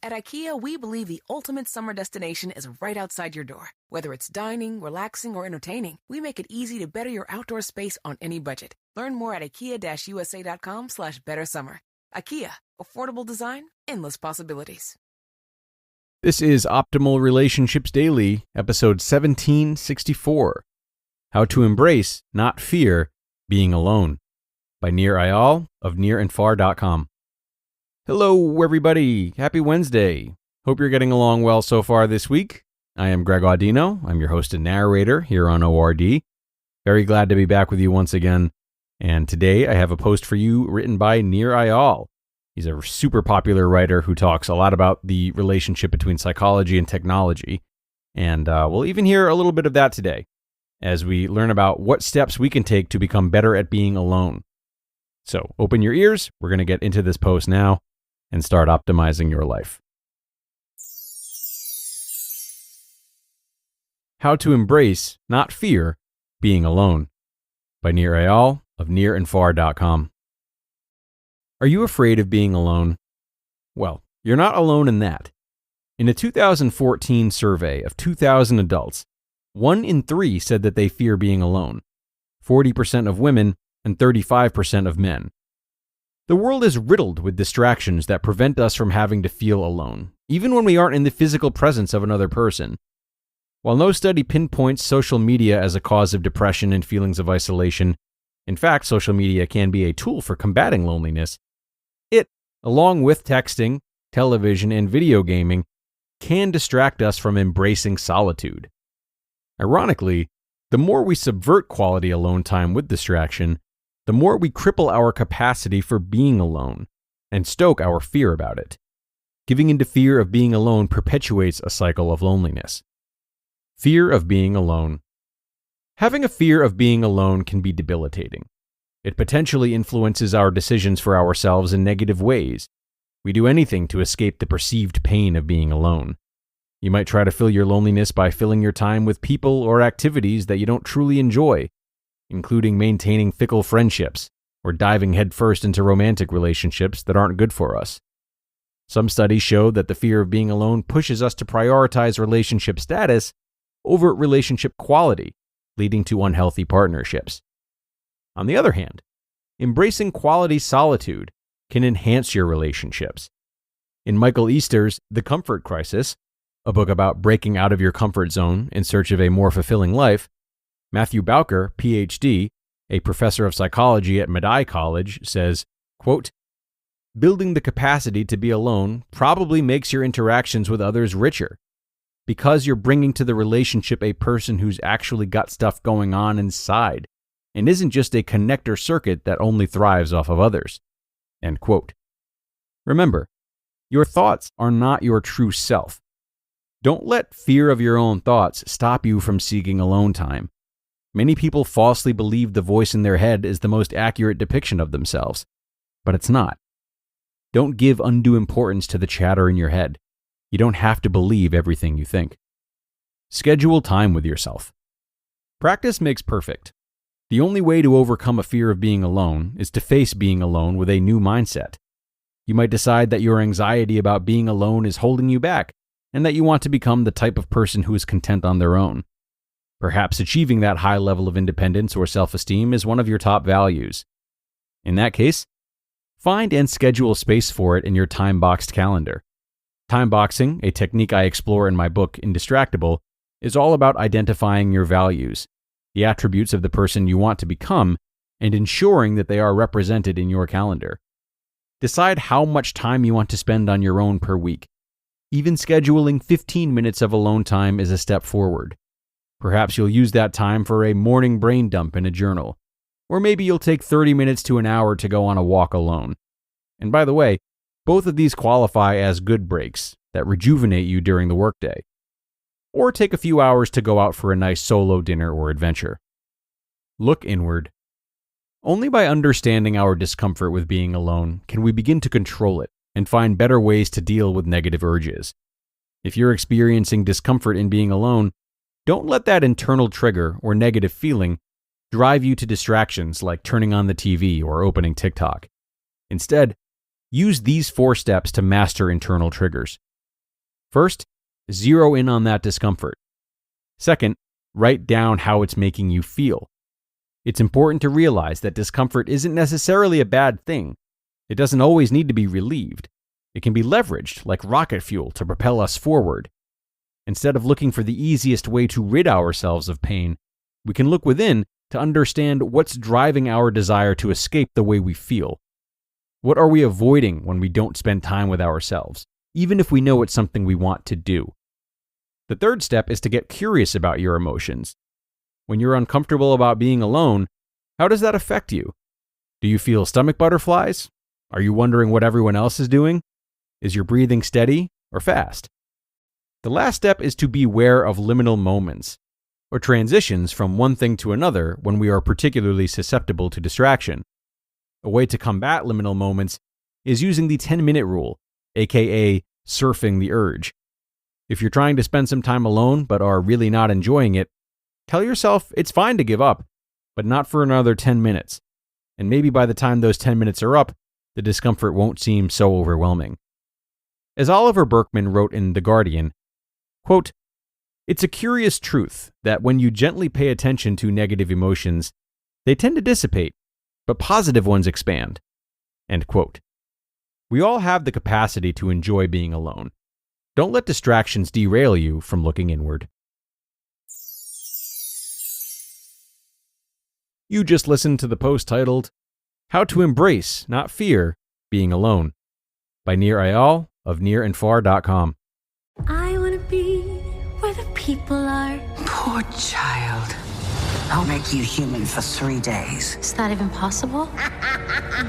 At IKEA, we believe the ultimate summer destination is right outside your door. Whether it's dining, relaxing, or entertaining, we make it easy to better your outdoor space on any budget. Learn more at IKEA-USA.com/bettersummer. IKEA, affordable design, endless possibilities. This is Optimal Relationships Daily, episode 1764. How to Embrace, Not Fear, Being Alone, by Nir Eyal of nirandfar.com. Hello, everybody. Happy Wednesday. Hope you're getting along well so far this week. I am Greg Audino. I'm your host and narrator here on ORD. Very glad to be back with you once again. And today I have a post for you written by Nir Eyal. He's a super popular writer who talks a lot about the relationship between psychology and technology. And we'll even hear a little bit of that today as we learn about what steps we can take to become better at being alone. So open your ears. We're going to get into this post now and start optimizing your life. How to Embrace, Not Fear, Being Alone, by Nir Eyal of nirandfar.com. Are you afraid of being alone? Well, you're not alone in that. In a 2014 survey of 2,000 adults, 1 in 3 said that they fear being alone, 40% of women and 35% of men. The world is riddled with distractions that prevent us from having to feel alone, even when we aren't in the physical presence of another person. While no study pinpoints social media as a cause of depression and feelings of isolation, in fact, social media can be a tool for combating loneliness, it, along with texting, television, and video gaming, can distract us from embracing solitude. Ironically, the more we subvert quality alone time with distraction, the more we cripple our capacity for being alone and stoke our fear about it. Giving into fear of being alone perpetuates a cycle of loneliness. Fear of being alone. Having a fear of being alone can be debilitating. It potentially influences our decisions for ourselves in negative ways. We do anything to escape the perceived pain of being alone. You might try to fill your loneliness by filling your time with people or activities that you don't truly enjoy, including maintaining fickle friendships or diving headfirst into romantic relationships that aren't good for us. Some studies show that the fear of being alone pushes us to prioritize relationship status over relationship quality, leading to unhealthy partnerships. On the other hand, embracing quality solitude can enhance your relationships. In Michael Easter's The Comfort Crisis, a book about breaking out of your comfort zone in search of a more fulfilling life, Matthew Bowker, Ph.D., a professor of psychology at M.I.T. College, says, quote, "Building the capacity to be alone probably makes your interactions with others richer, because you're bringing to the relationship a person who's actually got stuff going on inside and isn't just a connector circuit that only thrives off of others." End quote. Remember, your thoughts are not your true self. Don't let fear of your own thoughts stop you from seeking alone time. Many people falsely believe the voice in their head is the most accurate depiction of themselves, but it's not. Don't give undue importance to the chatter in your head. You don't have to believe everything you think. Schedule time with yourself. Practice makes perfect. The only way to overcome a fear of being alone is to face being alone with a new mindset. You might decide that your anxiety about being alone is holding you back, and that you want to become the type of person who is content on their own. Perhaps achieving that high level of independence or self-esteem is one of your top values. In that case, find and schedule space for it in your time-boxed calendar. Time-boxing, a technique I explore in my book, Indistractable, is all about identifying your values, the attributes of the person you want to become, and ensuring that they are represented in your calendar. Decide how much time you want to spend on your own per week. Even scheduling 15 minutes of alone time is a step forward. Perhaps you'll use that time for a morning brain dump in a journal. Or maybe you'll take 30 minutes to an hour to go on a walk alone. And by the way, both of these qualify as good breaks that rejuvenate you during the workday. Or take a few hours to go out for a nice solo dinner or adventure. Look inward. Only by understanding our discomfort with being alone can we begin to control it and find better ways to deal with negative urges. If you're experiencing discomfort in being alone, don't let that internal trigger or negative feeling drive you to distractions like turning on the TV or opening TikTok. Instead, use these 4 steps to master internal triggers. First, zero in on that discomfort. Second, write down how it's making you feel. It's important to realize that discomfort isn't necessarily a bad thing. It doesn't always need to be relieved. It can be leveraged like rocket fuel to propel us forward. Instead of looking for the easiest way to rid ourselves of pain, we can look within to understand what's driving our desire to escape the way we feel. What are we avoiding when we don't spend time with ourselves, even if we know it's something we want to do? The third step is to get curious about your emotions. When you're uncomfortable about being alone, how does that affect you? Do you feel stomach butterflies? Are you wondering what everyone else is doing? Is your breathing steady or fast? The last step is to be aware of liminal moments, or transitions from one thing to another when we are particularly susceptible to distraction. A way to combat liminal moments is using the 10-minute rule, aka surfing the urge. If you're trying to spend some time alone but are really not enjoying it, tell yourself it's fine to give up, but not for another 10 minutes. And maybe by the time those 10 minutes are up, the discomfort won't seem so overwhelming. As Oliver Burkeman wrote in The Guardian, quote, "It's a curious truth that when you gently pay attention to negative emotions, they tend to dissipate, but positive ones expand." End quote. We all have the capacity to enjoy being alone. Don't let distractions derail you from looking inward. You just listened to the post titled, "How to Embrace, Not Fear, Being Alone" by Nir Eyal of nirandfar.com. I want to be where the people are. Poor child. I'll make you human for 3 days. Is that even possible?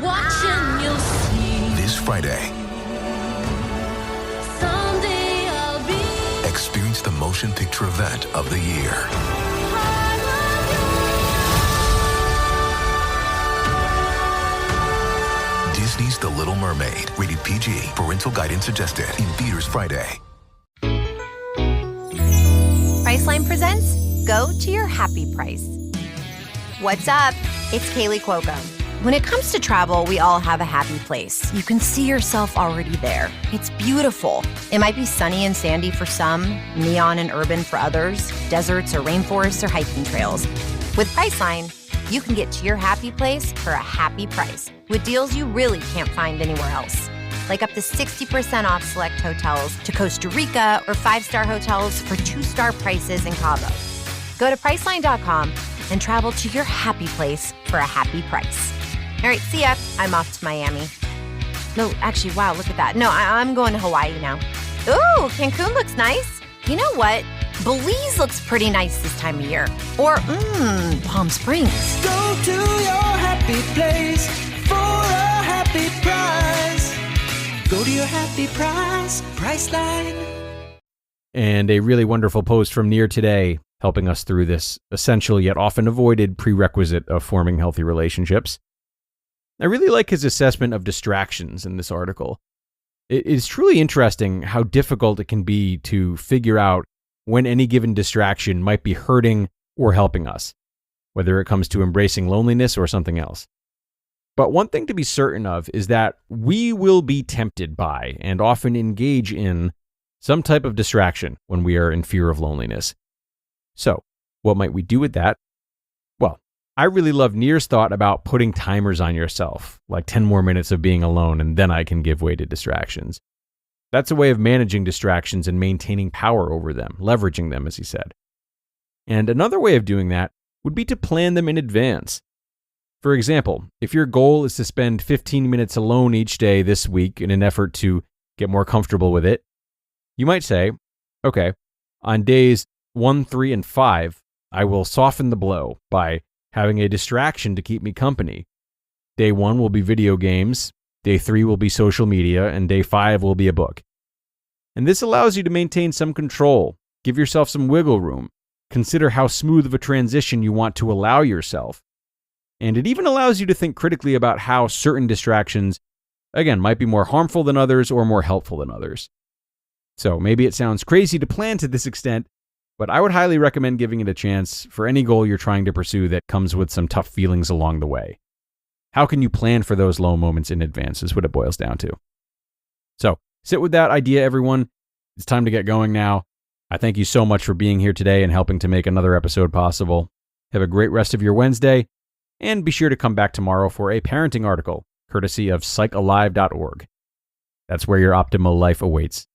Watching, you'll see. This Friday, Someday I'll be. experience the motion picture event of the year. Disney's The Little Mermaid, rated PG, parental guidance suggested, in theaters Friday. Priceline presents Go to Your Happy Price. What's up? It's Kaylee Cuoco. When it comes to travel, we all have a happy place. You can see yourself already there. It's beautiful. It might be sunny and sandy for some, neon and urban for others, deserts or rainforests or hiking trails. With Priceline, you can get to your happy place for a happy price with deals you really can't find anywhere else. Like up to 60% off select hotels to Costa Rica or 5-star hotels for 2-star prices in Cabo. Go to Priceline.com and travel to your happy place for a happy price. All right, see ya. I'm off to Miami. No, actually, wow, look at that. No, I'm going to Hawaii now. Ooh, Cancun looks nice. You know what? Belize looks pretty nice this time of year. Or, Palm Springs. Go to your happy place for a happy price. Go to your happy price, Priceline. And a really wonderful post from Nir today, helping us through this essential yet often avoided prerequisite of forming healthy relationships. I really like his assessment of distractions in this article. It is truly interesting how difficult it can be to figure out when any given distraction might be hurting or helping us, whether it comes to embracing loneliness or something else. But one thing to be certain of is that we will be tempted by and often engage in some type of distraction when we are in fear of loneliness. So, what might we do with that? Well, I really love Nir's thought about putting timers on yourself, like 10 more minutes of being alone and then I can give way to distractions. That's a way of managing distractions and maintaining power over them, leveraging them, as he said. And another way of doing that would be to plan them in advance. For example, if your goal is to spend 15 minutes alone each day this week in an effort to get more comfortable with it, you might say, okay, on days 1, 3, and 5, I will soften the blow by having a distraction to keep me company. Day 1 will be video games, day 3 will be social media, and day 5 will be a book. And this allows you to maintain some control, give yourself some wiggle room, consider how smooth of a transition you want to allow yourself. And it even allows you to think critically about how certain distractions, again, might be more harmful than others or more helpful than others. So maybe it sounds crazy to plan to this extent, but I would highly recommend giving it a chance for any goal you're trying to pursue that comes with some tough feelings along the way. How can you plan for those low moments in advance is what it boils down to. So sit with that idea, everyone. It's time to get going now. I thank you so much for being here today and helping to make another episode possible. Have a great rest of your Wednesday, and be sure to come back tomorrow for a parenting article, courtesy of psychalive.org. That's where your optimal life awaits.